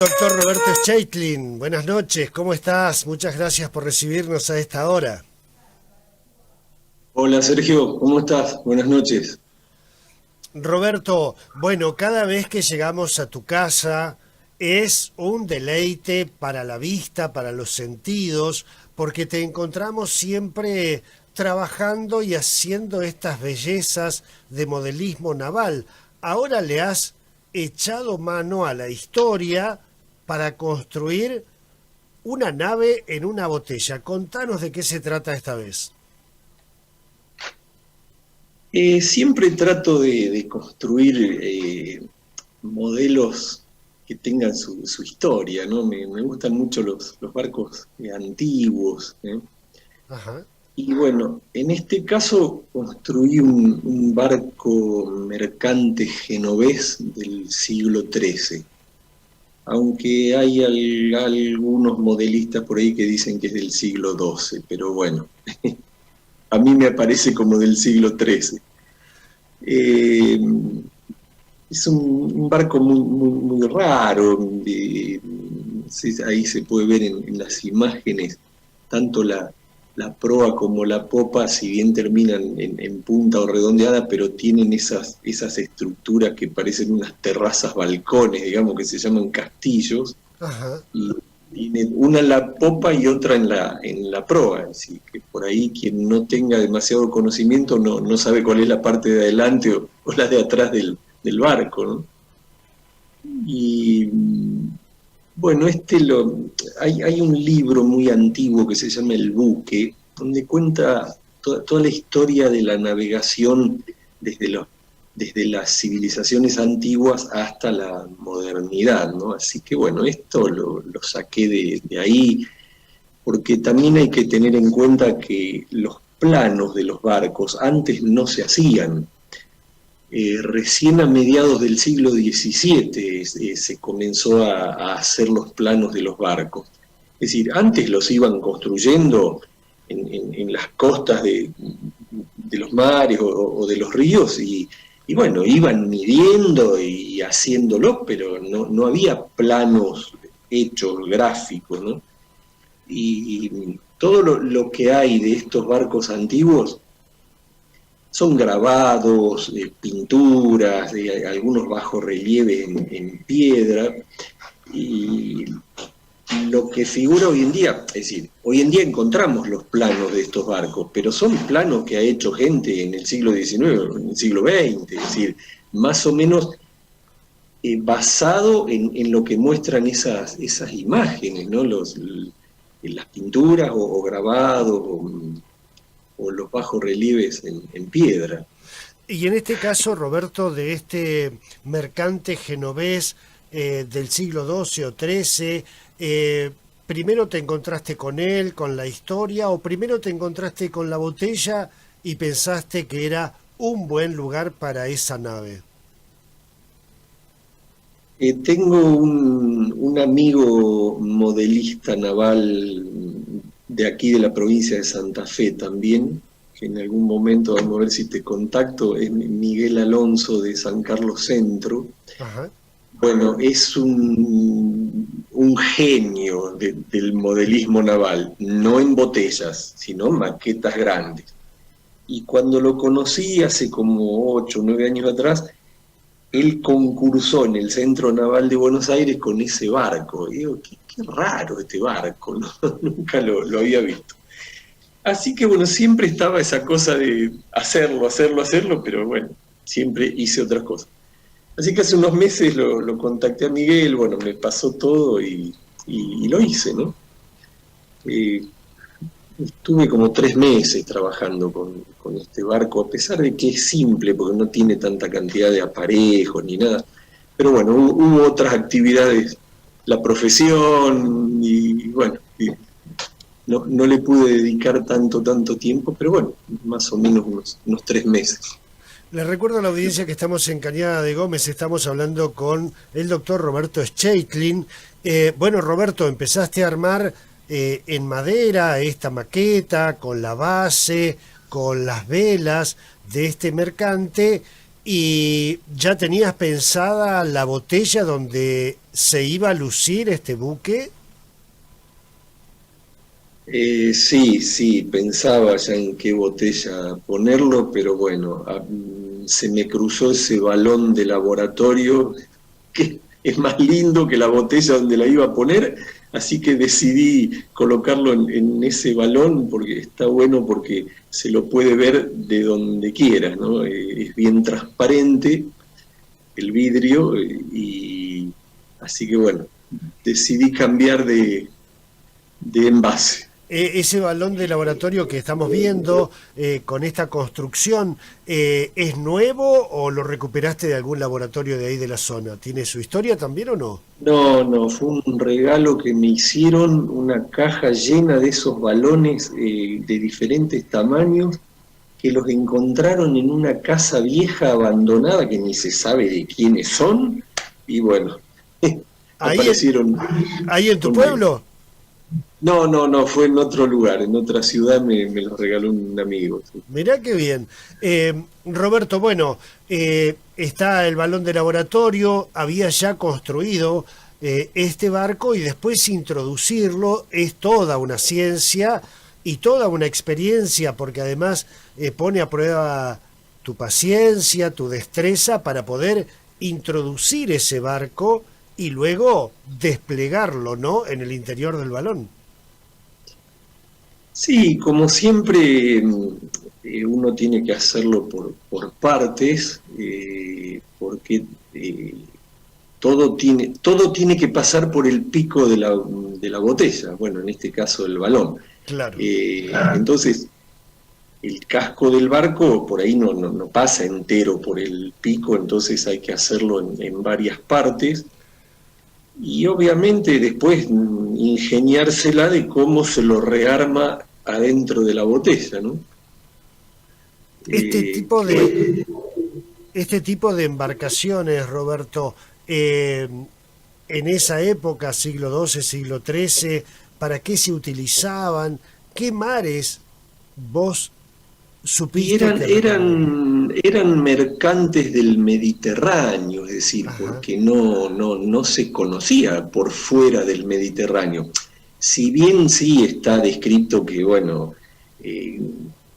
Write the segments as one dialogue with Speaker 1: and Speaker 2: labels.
Speaker 1: Doctor Roberto Steitlin, buenas noches, ¿cómo estás? Muchas gracias por recibirnos a esta hora.
Speaker 2: Hola Sergio, ¿cómo estás? Buenas noches.
Speaker 1: Roberto, bueno, cada vez que llegamos a tu casa es un deleite para la vista, para los sentidos, porque te encontramos siempre trabajando y haciendo estas bellezas de modelismo naval. Ahora le has echado mano a la historia para construir una nave en una botella. Contanos de qué se trata esta vez.
Speaker 2: Siempre trato de construir modelos que tengan su historia, ¿no? Me gustan mucho los barcos antiguos, ¿eh?
Speaker 1: Ajá.
Speaker 2: Y bueno, en este caso construí un barco mercante genovés del siglo XIII, aunque hay algunos modelistas por ahí que dicen que es del siglo XII, pero bueno, a mí me aparece como del siglo XIII. Eh, es un barco muy raro, sí, ahí se puede ver en las imágenes, tanto la proa como la popa, si bien terminan en punta o redondeada, pero tienen esas estructuras que parecen unas terrazas, balcones, digamos, que se llaman castillos,
Speaker 1: Ajá.
Speaker 2: y tiene una en la popa y otra en la proa, así que por ahí quien no tenga demasiado conocimiento no sabe cuál es la parte de adelante o la de atrás del barco, ¿no? Y bueno, hay un libro muy antiguo que se llama El Buque, donde cuenta toda la historia de la navegación desde, desde las civilizaciones antiguas hasta la modernidad, ¿no? Así que bueno, esto lo saqué de ahí, porque también hay que tener en cuenta que los planos de los barcos antes no se hacían. Recién a mediados del siglo XVII se comenzó a hacer los planos de los barcos. Es decir, antes los iban construyendo en las costas de los mares o de los ríos y bueno, iban midiendo y haciéndolo, pero no había planos hechos, gráficos, ¿no? Y todo lo que hay de estos barcos antiguos son grabados, pinturas, algunos bajorrelieves en piedra, y lo que figura hoy en día, es decir, hoy en día encontramos los planos de estos barcos, pero son planos que ha hecho gente en el siglo XIX, en el siglo XX, es decir, más o menos basado en lo que muestran esas imágenes, ¿no? Las pinturas o grabados o los bajorrelieves en piedra.
Speaker 1: Y en este caso, Roberto, de este mercante genovés del siglo XII o XIII, ¿primero te encontraste con él, con la historia, o primero te encontraste con la botella y pensaste que era un buen lugar para esa nave?
Speaker 2: Tengo un amigo modelista naval de aquí de la provincia de Santa Fe también, que en algún momento, vamos a ver si te contacto, es Miguel Alonso de San Carlos Centro.
Speaker 1: Ajá.
Speaker 2: Bueno, es un genio del modelismo naval, no en botellas, sino maquetas grandes. Y cuando lo conocí hace como 8 o 9 años atrás, él concursó en el Centro Naval de Buenos Aires con ese barco. Y digo, qué raro este barco, ¿no? Nunca lo había visto. Así que bueno, siempre estaba esa cosa de hacerlo, pero bueno, siempre hice otras cosas. Así que hace unos meses lo contacté a Miguel, bueno, me pasó todo y lo hice, ¿no? Eh, Estuve como 3 meses trabajando con este barco, a pesar de que es simple, porque no tiene tanta cantidad de aparejos ni nada. Pero bueno, hubo otras actividades, la profesión, y bueno, y no le pude dedicar tanto tiempo, pero bueno, más o menos unos 3 meses.
Speaker 1: Les recuerdo a la audiencia que estamos en Cañada de Gómez, estamos hablando con el doctor Roberto Steitlin. Bueno, Roberto, empezaste a armar en madera esta maqueta con la base, con las velas de este mercante ¿Y ya tenías pensada la botella donde se iba a lucir este buque?
Speaker 2: Sí, sí, pensaba ya en qué botella ponerlo, pero bueno, se me cruzó ese balón de laboratorio que es más lindo que la botella donde la iba a poner, así que decidí colocarlo en ese balón porque está bueno porque se lo puede ver de donde quiera, ¿no? Es bien transparente el vidrio y así que bueno, decidí cambiar de envase.
Speaker 1: Ese balón de laboratorio que estamos viendo con esta construcción, ¿es nuevo o lo recuperaste de algún laboratorio de ahí de la zona? ¿Tiene su historia también o no?
Speaker 2: No, no, fue un regalo que me hicieron, una caja llena de esos balones de diferentes tamaños, que los encontraron en una casa vieja abandonada que ni se sabe de quiénes son, y bueno,
Speaker 1: ¿Ahí en,
Speaker 2: aparecieron
Speaker 1: ahí en tu
Speaker 2: conmigo.
Speaker 1: pueblo?
Speaker 2: No, no, no, fue en otro lugar, en otra ciudad me los regaló un amigo. Sí.
Speaker 1: Mirá qué bien. Roberto, bueno, está el balón de laboratorio, había ya construido este barco y después introducirlo es toda una ciencia y toda una experiencia, porque además pone a prueba tu paciencia, tu destreza para poder introducir ese barco y luego desplegarlo, ¿no? En el interior del balón.
Speaker 2: Sí, como siempre, uno tiene que hacerlo por partes, porque todo tiene que pasar por el pico de la botella, bueno, en este caso el balón.
Speaker 1: Claro.
Speaker 2: Entonces, el casco del barco por ahí no pasa entero por el pico, entonces hay que hacerlo en varias partes. Y obviamente después ingeniársela de cómo se lo rearma adentro de la botella, ¿no?
Speaker 1: Este tipo
Speaker 2: Que bueno,
Speaker 1: este tipo de embarcaciones, Roberto, en esa época, siglo XII, siglo XIII, ¿para qué se utilizaban? ¿Qué mares vos
Speaker 2: y
Speaker 1: supiste que recorrer?
Speaker 2: eran mercantes del Mediterráneo, es decir,
Speaker 1: Ajá.
Speaker 2: porque no se conocía por fuera del Mediterráneo. Si bien sí está descrito que, bueno, eh,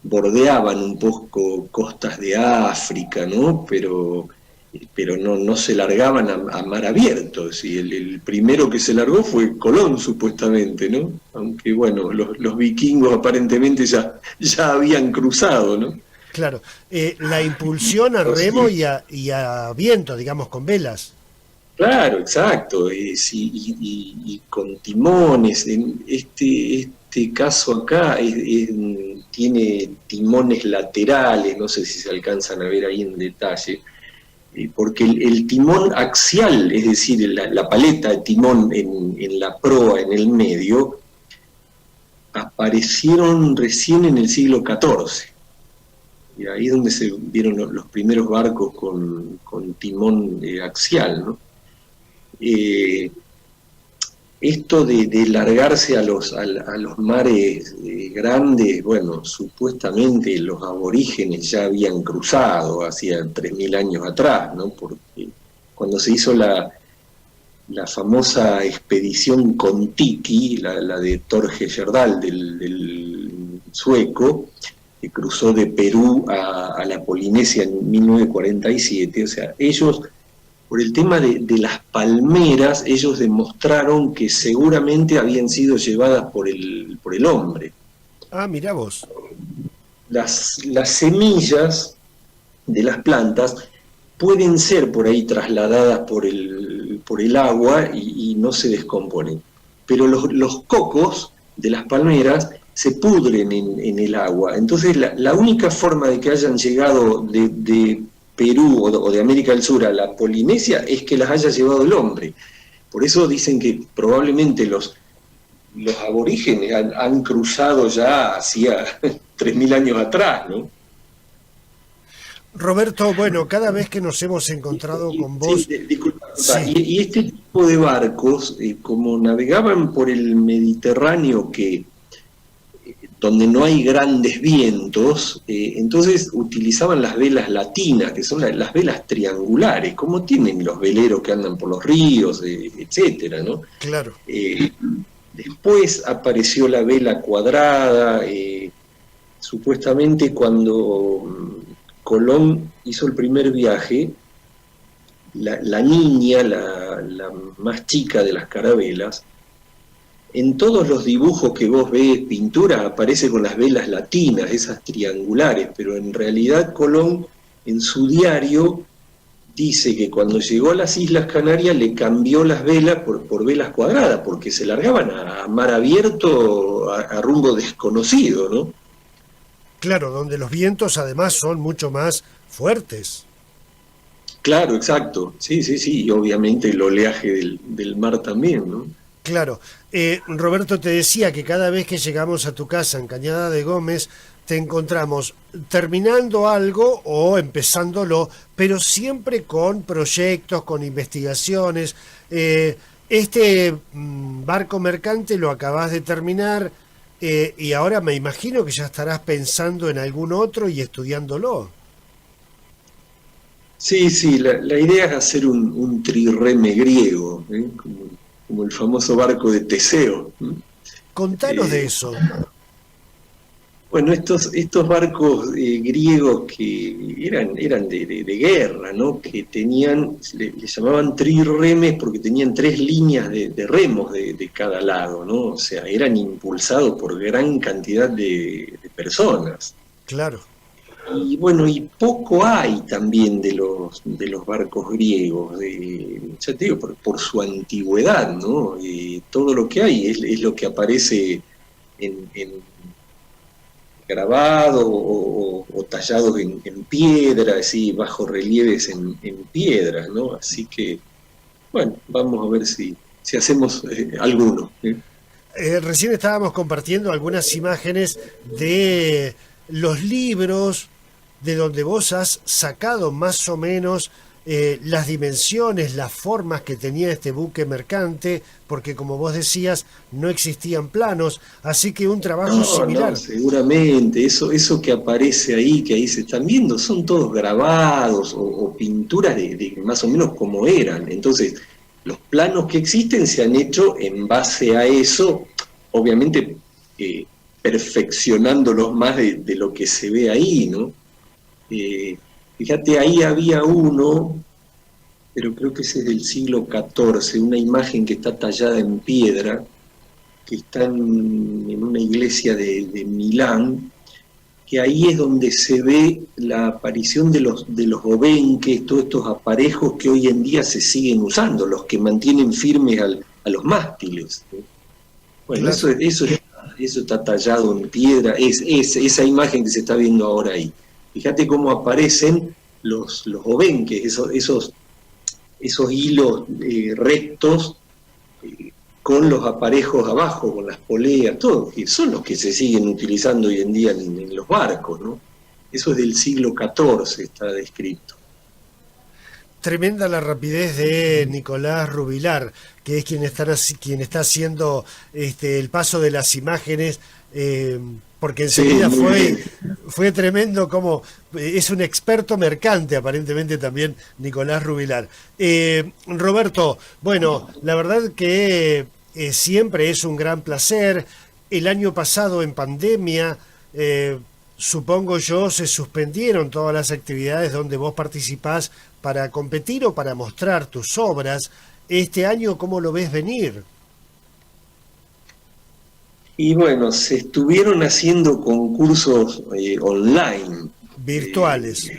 Speaker 2: bordeaban un poco costas de África, ¿no? Pero no se largaban a mar abierto. ¿Sí? El primero que se largó fue Colón, supuestamente, ¿no? Aunque, bueno, los vikingos aparentemente ya habían cruzado, ¿no?
Speaker 1: Claro, la impulsión a remo
Speaker 2: Así,
Speaker 1: y a viento, digamos, con velas.
Speaker 2: claro, exacto, sí, y con timones. En este caso acá tiene timones laterales, no sé si se alcanzan a ver ahí en detalle, porque el timón axial, es decir, la paleta de timón en la proa, en el medio, aparecieron recién en el siglo XIV. Y ahí es donde se vieron los primeros barcos con timón axial, ¿no? Eh, Esto de largarse a los mares grandes, bueno, supuestamente los aborígenes ya habían cruzado hacía 3.000 años atrás, ¿no? Porque cuando se hizo la famosa expedición Kon-Tiki, la de Thor Heyerdahl del sueco, que cruzó de Perú a la Polinesia en 1947, o sea, ellos por el tema de las palmeras, ellos demostraron que seguramente habían sido llevadas por el hombre.
Speaker 1: Ah, mirá vos.
Speaker 2: Las semillas de las plantas pueden ser por ahí trasladadas por el agua y no se descomponen. Pero los cocos de las palmeras se pudren en el agua. Entonces la única forma de que hayan llegado de Perú o de América del Sur a la Polinesia es que las haya llevado el hombre. Por eso dicen que probablemente los aborígenes han cruzado ya hacía 3.000 años atrás, ¿no?
Speaker 1: Roberto, bueno, cada vez que nos hemos encontrado con
Speaker 2: Sí,
Speaker 1: vos,
Speaker 2: disculpa,
Speaker 1: sí,
Speaker 2: y este tipo de barcos, como navegaban por el Mediterráneo, que donde no hay grandes vientos, entonces utilizaban las velas latinas, que son las velas triangulares, como tienen los veleros que andan por los ríos, etcétera, ¿no?
Speaker 1: Claro.
Speaker 2: Después apareció la vela cuadrada, supuestamente cuando Colón hizo el primer viaje, la niña, la más chica de las carabelas, en todos los dibujos que vos ves, pinturas, aparece con las velas latinas, esas triangulares, pero en realidad Colón en su dice que cuando llegó a las Islas Canarias le cambió las velas por velas cuadradas, porque se largaban a mar abierto, a rumbo desconocido, ¿no?
Speaker 1: Claro, donde los vientos además son mucho más fuertes.
Speaker 2: Claro, exacto. Sí, sí, sí, y obviamente el oleaje del mar también, ¿no?
Speaker 1: Claro. Roberto, te decía que cada vez que llegamos a tu casa en Cañada de Gómez, te encontramos terminando algo o empezándolo, pero siempre con proyectos, con investigaciones. Barco mercante lo acabas de terminar, y ahora me imagino que ya estarás pensando en algún otro y estudiándolo.
Speaker 2: Sí, sí, la idea es hacer un trirreme griego, ¿eh? Como el famoso barco de Teseo, ¿eh?
Speaker 1: Contanos de eso.
Speaker 2: Bueno, estos barcos griegos que eran de guerra, ¿no? Que tenían, le llamaban trirremes porque tenían 3 líneas de remos de cada lado, ¿no? O sea, eran impulsados por gran cantidad de personas.
Speaker 1: Claro.
Speaker 2: Y bueno, y poco hay también de los barcos griegos, ya te digo, por su antigüedad, ¿no? Todo lo que hay es lo que aparece en grabados o tallados en piedra, así, bajo relieves en piedra, ¿no? Así que, bueno, vamos a ver si hacemos alguno, ¿eh?
Speaker 1: Recién estábamos compartiendo algunas imágenes de los libros de donde vos has sacado más o menos las dimensiones, las formas que tenía este buque mercante, porque como vos decías, no existían planos, así que un trabajo similar.
Speaker 2: No, seguramente, eso que aparece ahí, que ahí se están viendo, son todos grabados o pinturas de más o menos como eran. Entonces, los planos que existen se han hecho en base a eso, obviamente perfeccionándolos más de lo que se ve ahí, ¿no? Fíjate, ahí había uno, pero creo que ese es del siglo XIV, una imagen que está tallada en piedra, que está en una iglesia de Milán, que ahí es donde se ve la aparición de los obenques, todos estos aparejos que hoy en día se siguen usando, los que mantienen firmes a los mástiles, ¿no? Bueno,
Speaker 1: Claro.
Speaker 2: eso está tallado en piedra, es esa imagen que se está viendo ahora ahí. Fíjate cómo aparecen los obenques, esos hilos rectos, con los aparejos abajo, con las poleas, todo, que son los que se siguen utilizando hoy en día en los barcos, ¿no? Eso es del siglo XIV, está descrito.
Speaker 1: Tremenda la rapidez de Nicolás Rubilar, que es quien está haciendo el paso de las imágenes, porque
Speaker 2: Sí,
Speaker 1: enseguida
Speaker 2: muy bien.
Speaker 1: fue tremendo como es un experto mercante, aparentemente también Nicolás Rubilar. Roberto, bueno, la verdad que siempre es un gran placer. El año pasado en pandemia, supongo yo, se suspendieron todas las actividades donde vos participás para competir o para mostrar tus obras. Este año, ¿cómo lo ves venir?
Speaker 2: Y bueno, se estuvieron haciendo concursos online, eh,
Speaker 1: Virtuales.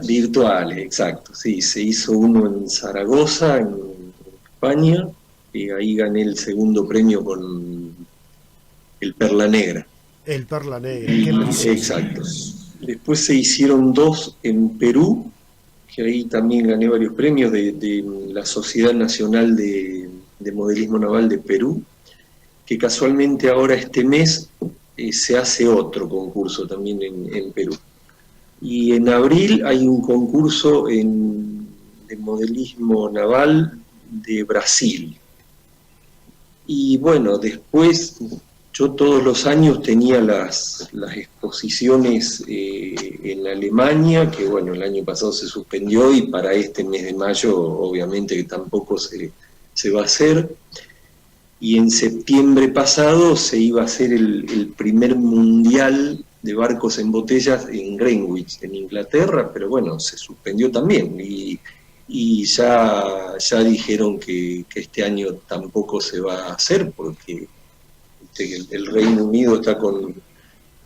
Speaker 2: virtuales, exacto. Sí, se hizo uno en Zaragoza, en España, y ahí gané el segundo premio con el Perla Negra.
Speaker 1: El Perla Negra, qué precioso.
Speaker 2: Exacto. Después se hicieron 2 en Perú, que ahí también gané varios premios de la Sociedad Nacional de Modelismo Naval de Perú, que casualmente ahora este mes se hace otro concurso también en Perú. Y en abril hay un concurso de modelismo naval de Brasil. Y bueno, después yo todos los años tenía las exposiciones en Alemania, que bueno, el año pasado se suspendió y para este mes de mayo obviamente que tampoco se va a hacer. Y en septiembre pasado se iba a hacer el primer mundial de barcos en botellas en Greenwich, en Inglaterra, pero bueno, se suspendió también. Y ya dijeron que este año tampoco se va a hacer porque el Reino Unido está con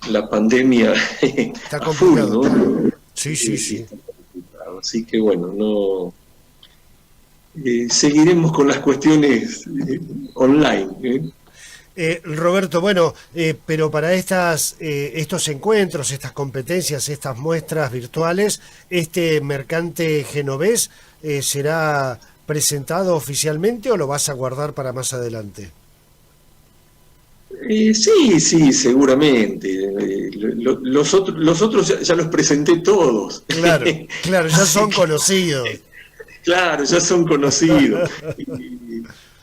Speaker 2: la pandemia
Speaker 1: Está
Speaker 2: a full,
Speaker 1: complicado.
Speaker 2: ¿no?
Speaker 1: Sí.
Speaker 2: Así que bueno, no seguiremos con las cuestiones online.
Speaker 1: Roberto, bueno, pero para estos encuentros, estas competencias, estas muestras virtuales, ¿este mercante genovés será presentado oficialmente o lo vas a guardar para más adelante?
Speaker 2: Sí, seguramente. Los otros ya los presenté todos.
Speaker 1: Claro, ya son conocidos.
Speaker 2: Claro, ya son conocidos.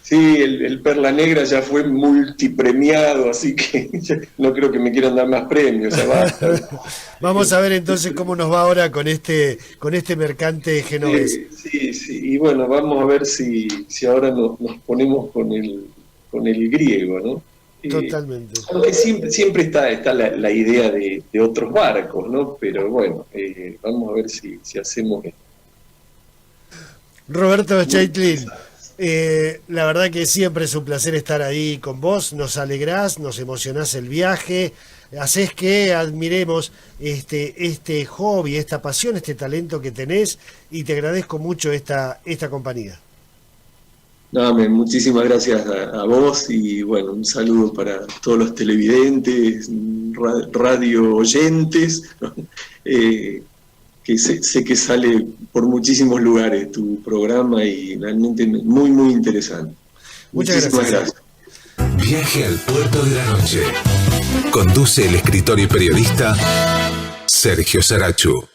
Speaker 2: Sí, el Perla Negra ya fue multipremiado, así que no creo que me quieran dar más premios.
Speaker 1: Vamos a ver entonces cómo nos va ahora con este mercante genovés.
Speaker 2: Sí, y bueno, vamos a ver si ahora nos ponemos con el griego, ¿no?
Speaker 1: Totalmente.
Speaker 2: Aunque siempre está la idea de otros barcos, ¿no? Pero bueno, vamos a ver si hacemos esto.
Speaker 1: Roberto Chaitlin, la verdad que siempre es un placer estar ahí con vos, nos alegrás, nos emocionás el viaje, hacés que admiremos este hobby, esta pasión, este talento que tenés, y te agradezco mucho esta compañía.
Speaker 2: No, muchísimas gracias a vos y bueno, un saludo para todos los televidentes, radio oyentes, ¿no? Que sé que sale por muchísimos lugares tu programa y realmente muy, muy interesante.
Speaker 1: Muchas gracias.
Speaker 3: Viaje al puerto de la noche. Conduce el escritor y periodista Sergio Sarachu.